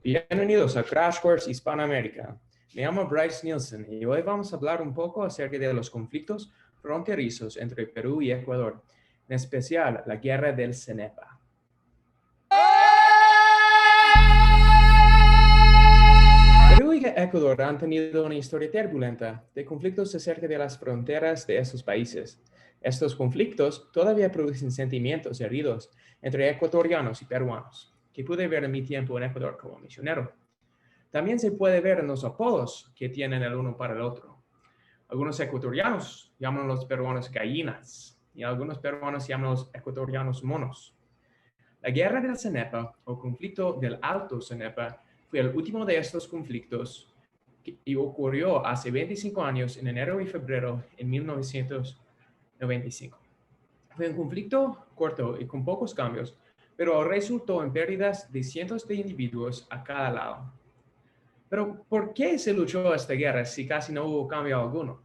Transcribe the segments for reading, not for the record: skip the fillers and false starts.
Bienvenidos a Crash Course Hispanoamérica. Me llamo Bryce Nielsen y hoy vamos a hablar un poco acerca de los conflictos fronterizos entre Perú y Ecuador, en especial la Guerra del Cenepa. Perú y Ecuador han tenido una historia turbulenta de conflictos acerca de las fronteras de estos países. Estos conflictos todavía producen sentimientos heridos entre ecuatorianos y peruanos, que pude ver en mi tiempo en Ecuador como misionero. También se puede ver en los apodos que tienen el uno para el otro. Algunos ecuatorianos llaman a los peruanos gallinas y algunos peruanos llaman a los ecuatorianos monos. La Guerra del Cenepa o conflicto del Alto Cenepa fue el último de estos conflictos y ocurrió hace 25 años en enero y febrero de 1995. Fue un conflicto corto y con pocos cambios, pero resultó en pérdidas de cientos de individuos a cada lado. Pero, ¿por qué se luchó esta guerra si casi no hubo cambio alguno?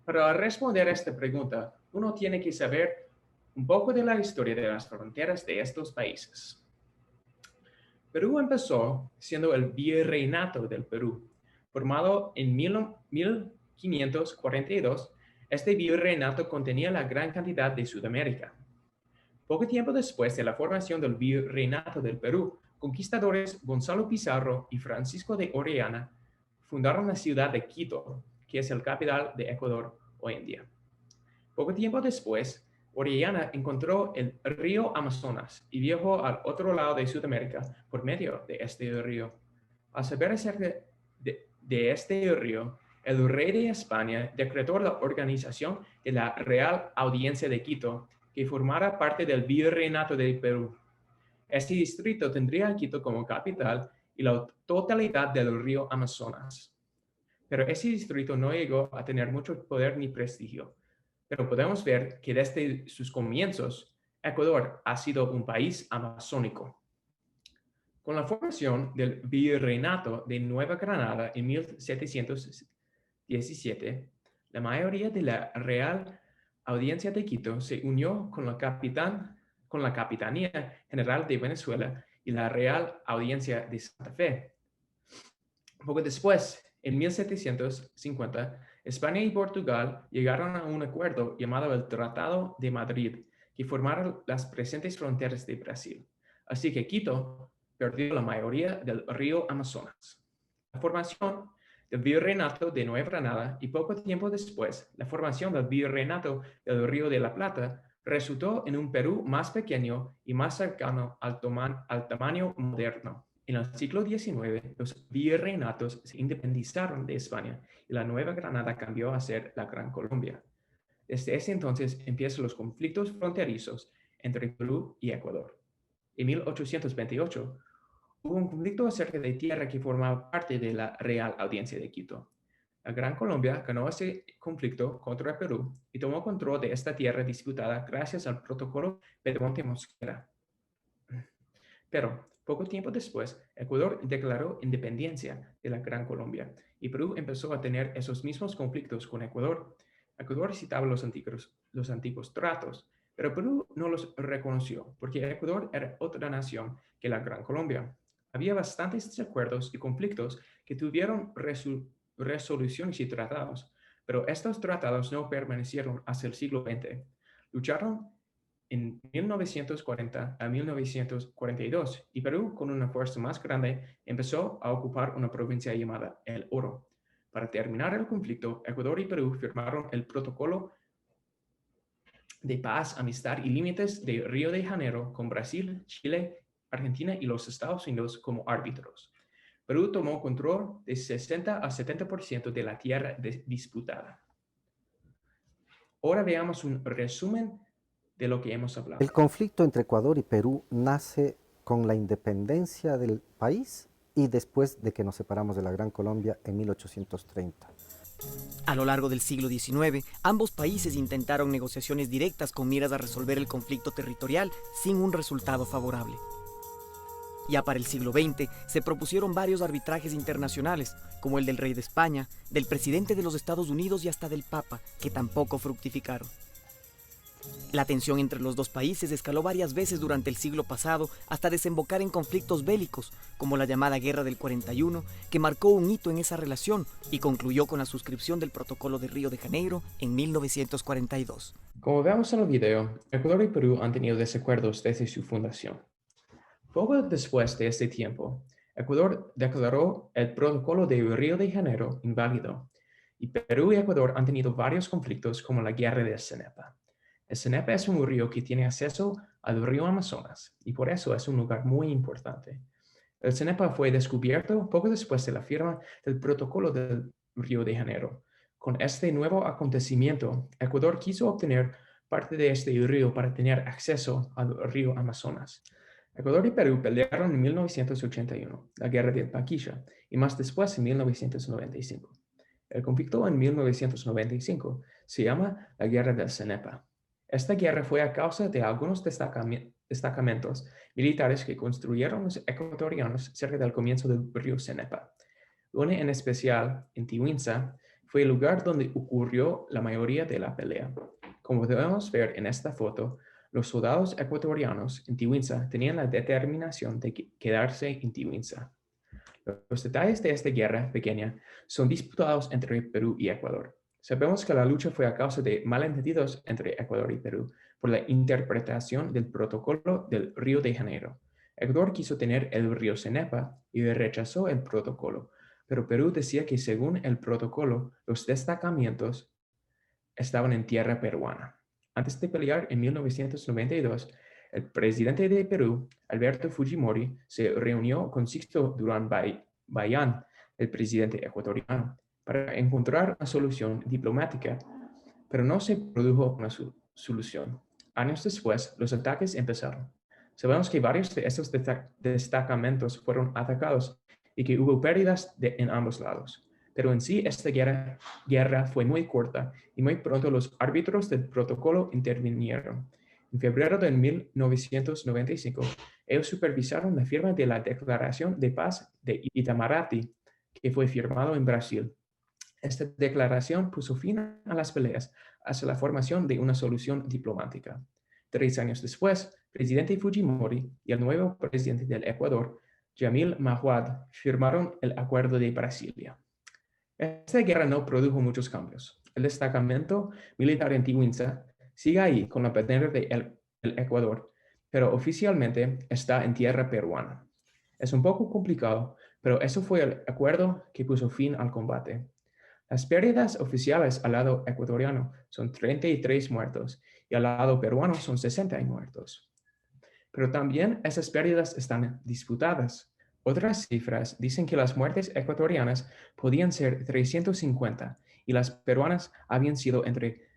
Para responder a esta pregunta, uno tiene que saber un poco de la historia de las fronteras de estos países. Perú empezó siendo el Virreinato del Perú. Formado en 1542, este virreinato contenía la gran cantidad de Sudamérica. Poco tiempo después de la formación del Virreinato del Perú, conquistadores Gonzalo Pizarro y Francisco de Orellana fundaron la ciudad de Quito, que es el capital de Ecuador hoy en día. Poco tiempo después, Orellana encontró el río Amazonas y viajó al otro lado de Sudamérica por medio de este río. Al saber acerca de este río, el rey de España decretó la organización de la Real Audiencia de Quito, que formara parte del Virreinato del Perú. Este distrito tendría a Quito como capital y la totalidad del río Amazonas. Pero ese distrito no llegó a tener mucho poder ni prestigio. Pero podemos ver que desde sus comienzos, Ecuador ha sido un país amazónico. Con la formación del Virreinato de Nueva Granada en 1717, la mayoría de la Real Audiencia de Quito se unió con la Capitanía General de Venezuela y la Real Audiencia de Santa Fe. Poco después, en 1750, España y Portugal llegaron a un acuerdo llamado el Tratado de Madrid, que formaron las presentes fronteras de Brasil. Así que Quito perdió la mayoría del río Amazonas. La formación del Virreinato de Nueva Granada y poco tiempo después, la formación del Virreinato del Río de la Plata resultó en un Perú más pequeño y más cercano al tamaño moderno. En el siglo XIX, los virreinatos se independizaron de España y la Nueva Granada cambió a ser la Gran Colombia. Desde ese entonces empiezan los conflictos fronterizos entre Perú y Ecuador. En 1828, hubo un conflicto acerca de tierra que formaba parte de la Real Audiencia de Quito. La Gran Colombia ganó ese conflicto contra Perú y tomó control de esta tierra disputada gracias al protocolo Pedemonte Mosquera. Pero poco tiempo después, Ecuador declaró independencia de la Gran Colombia y Perú empezó a tener esos mismos conflictos con Ecuador. Ecuador citaba los antiguos tratos, pero Perú no los reconoció porque Ecuador era otra nación que la Gran Colombia. Había bastantes desacuerdos y conflictos que tuvieron resoluciones y tratados, pero estos tratados no permanecieron hasta el siglo XX. Lucharon en 1940 a 1942 y Perú, con una fuerza más grande, empezó a ocupar una provincia llamada El Oro. Para terminar el conflicto, Ecuador y Perú firmaron el Protocolo de Paz, Amistad y Límites de Río de Janeiro con Brasil, Chile, Argentina y los Estados Unidos como árbitros. Perú tomó control de 60 a 70% de la tierra disputada. Ahora veamos un resumen de lo que hemos hablado. El conflicto entre Ecuador y Perú nace con la independencia del país y después de que nos separamos de la Gran Colombia en 1830. A lo largo del siglo XIX, ambos países intentaron negociaciones directas con miras a resolver el conflicto territorial sin un resultado favorable. Ya para el siglo XX se propusieron varios arbitrajes internacionales, como el del rey de España, del presidente de los Estados Unidos y hasta del Papa, que tampoco fructificaron. La tensión entre los dos países escaló varias veces durante el siglo pasado hasta desembocar en conflictos bélicos, como la llamada Guerra del 41, que marcó un hito en esa relación y concluyó con la suscripción del Protocolo de Río de Janeiro en 1942. Como vemos en el video, Ecuador y Perú han tenido desacuerdos desde su fundación. Poco después de este tiempo, Ecuador declaró el Protocolo de Río de Janeiro inválido, y Perú y Ecuador han tenido varios conflictos como la Guerra del Cenepa. El Cenepa es un río que tiene acceso al río Amazonas y por eso es un lugar muy importante. El Cenepa fue descubierto poco después de la firma del Protocolo del Río de Janeiro. Con este nuevo acontecimiento, Ecuador quiso obtener parte de este río para tener acceso al río Amazonas. Ecuador y Perú pelearon en 1981, la Guerra de Paquilla, y más después en 1995. El conflicto en 1995 se llama la Guerra del Cenepa. Esta guerra fue a causa de algunos destacamentos militares que construyeron los ecuatorianos cerca del comienzo del río Cenepa. Uno en especial, en Tiwinsa, fue el lugar donde ocurrió la mayoría de la pelea. Como podemos ver en esta foto, los soldados ecuatorianos en Tiwinsa tenían la determinación de quedarse en Tiwinsa. Los detalles de esta guerra pequeña son disputados entre Perú y Ecuador. Sabemos que la lucha fue a causa de malentendidos entre Ecuador y Perú por la interpretación del Protocolo del Río de Janeiro. Ecuador quiso tener el río Cenepa y rechazó el protocolo, pero Perú decía que según el protocolo, los destacamentos estaban en tierra peruana. Antes de pelear en 1992, el presidente de Perú, Alberto Fujimori, se reunió con Sixto Durán Bayán, el presidente ecuatoriano, para encontrar una solución diplomática, pero no se produjo una solución. Años después, los ataques empezaron. Sabemos que varios de estos destacamentos fueron atacados y que hubo pérdidas en ambos lados. Pero en sí, esta guerra fue muy corta y muy pronto los árbitros del protocolo intervinieron. En febrero de 1995, ellos supervisaron la firma de la Declaración de Paz de Itamaraty, que fue firmado en Brasil. Esta declaración puso fin a las peleas hasta la formación de una solución diplomática. 3 años después, el presidente Fujimori y el nuevo presidente del Ecuador, Jamil Mahuad, firmaron el Acuerdo de Brasilia. Esta guerra no produjo muchos cambios. El destacamento militar en Tiwinsa sigue ahí con la bandera del Ecuador, pero oficialmente está en tierra peruana. Es un poco complicado, pero eso fue el acuerdo que puso fin al combate. Las pérdidas oficiales al lado ecuatoriano son 33 muertos y al lado peruano son 60 muertos. Pero también esas pérdidas están disputadas. Otras cifras dicen que las muertes ecuatorianas podían ser 350 y las peruanas habían sido entre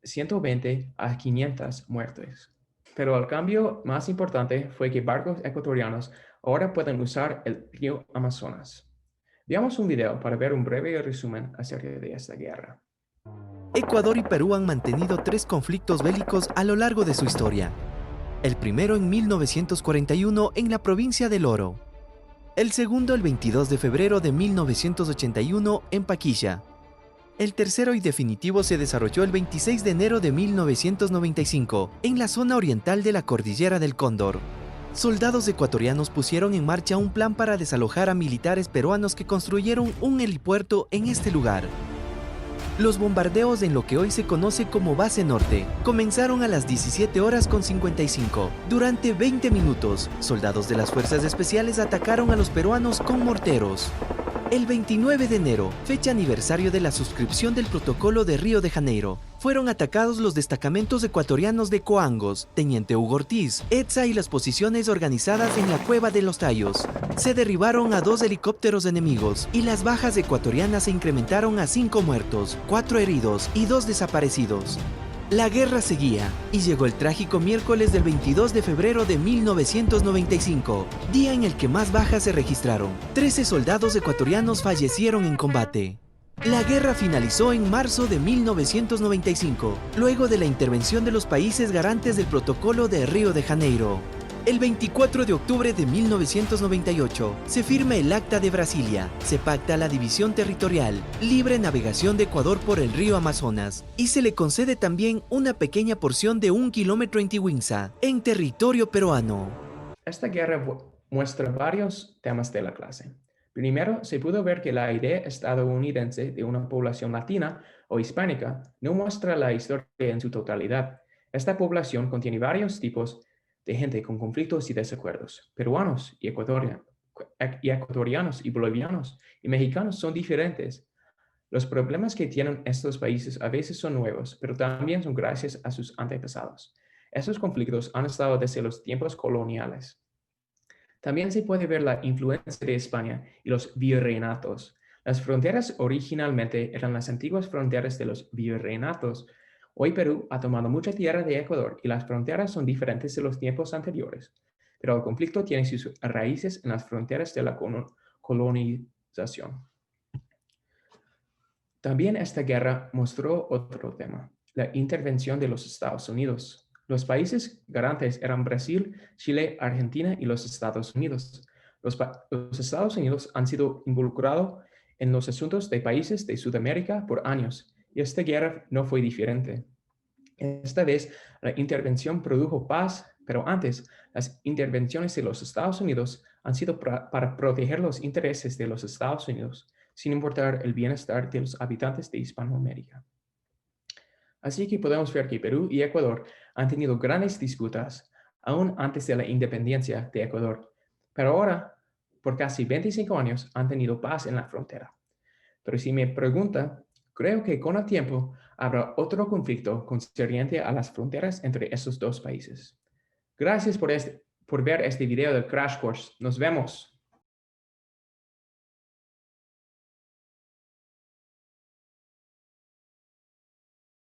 120 a 500 muertes. Pero el cambio más importante fue que barcos ecuatorianos ahora pueden usar el río Amazonas. Veamos un video para ver un breve resumen acerca de esta guerra. Ecuador y Perú han mantenido 3 conflictos bélicos a lo largo de su historia. El primero en 1941 en la provincia del Oro. El segundo el 22 de febrero de 1981 en Paquilla. El tercero y definitivo se desarrolló el 26 de enero de 1995 en la zona oriental de la Cordillera del Cóndor. Soldados ecuatorianos pusieron en marcha un plan para desalojar a militares peruanos que construyeron un helipuerto en este lugar. Los bombardeos en lo que hoy se conoce como Base Norte comenzaron a las 17:55. Durante 20 minutos, soldados de las fuerzas especiales atacaron a los peruanos con morteros. El 29 de enero, fecha aniversario de la suscripción del Protocolo de Río de Janeiro, fueron atacados los destacamentos ecuatorianos de Coangos, Teniente Hugo Ortiz, ETSA y las posiciones organizadas en la Cueva de los Tallos. Se derribaron a 2 helicópteros enemigos y las bajas ecuatorianas se incrementaron a 5 muertos, 4 heridos y 2 desaparecidos. La guerra seguía y llegó el trágico miércoles del 22 de febrero de 1995, día en el que más bajas se registraron. 13 soldados ecuatorianos fallecieron en combate. La guerra finalizó en marzo de 1995, luego de la intervención de los países garantes del Protocolo de Río de Janeiro. El 24 de octubre de 1998 se firma el Acta de Brasilia, se pacta la división territorial, libre navegación de Ecuador por el río Amazonas y se le concede también una pequeña porción de 1 kilómetro en Tiwinza, en territorio peruano. Esta guerra muestra varios temas de la clase. Primero, se pudo ver que la idea estadounidense de una población latina o hispánica no muestra la historia en su totalidad. Esta población contiene varios tipos de gente con conflictos y desacuerdos. Peruanos y ecuatorianos y bolivianos y mexicanos son diferentes. Los problemas que tienen estos países a veces son nuevos, pero también son gracias a sus antepasados. Esos conflictos han estado desde los tiempos coloniales. También se puede ver la influencia de España y los virreinatos. Las fronteras originalmente eran las antiguas fronteras de los virreinatos. Hoy Perú ha tomado mucha tierra de Ecuador y las fronteras son diferentes de los tiempos anteriores, pero el conflicto tiene sus raíces en las fronteras de la colonización. También esta guerra mostró otro tema, la intervención de los Estados Unidos. Los países garantes eran Brasil, Chile, Argentina y los Estados Unidos. Los Estados Unidos han sido involucrados en los asuntos de países de Sudamérica por años, y esta guerra no fue diferente. Esta vez, la intervención produjo paz, pero antes, las intervenciones de los Estados Unidos han sido para proteger los intereses de los Estados Unidos, sin importar el bienestar de los habitantes de Hispanoamérica. Así que podemos ver que Perú y Ecuador han tenido grandes disputas, aún antes de la independencia de Ecuador, pero ahora, por casi 25 años, han tenido paz en la frontera. Pero si me pregunta, creo que con el tiempo habrá otro conflicto concerniente a las fronteras entre estos dos países. Gracias por ver este video del Crash Course. Nos vemos.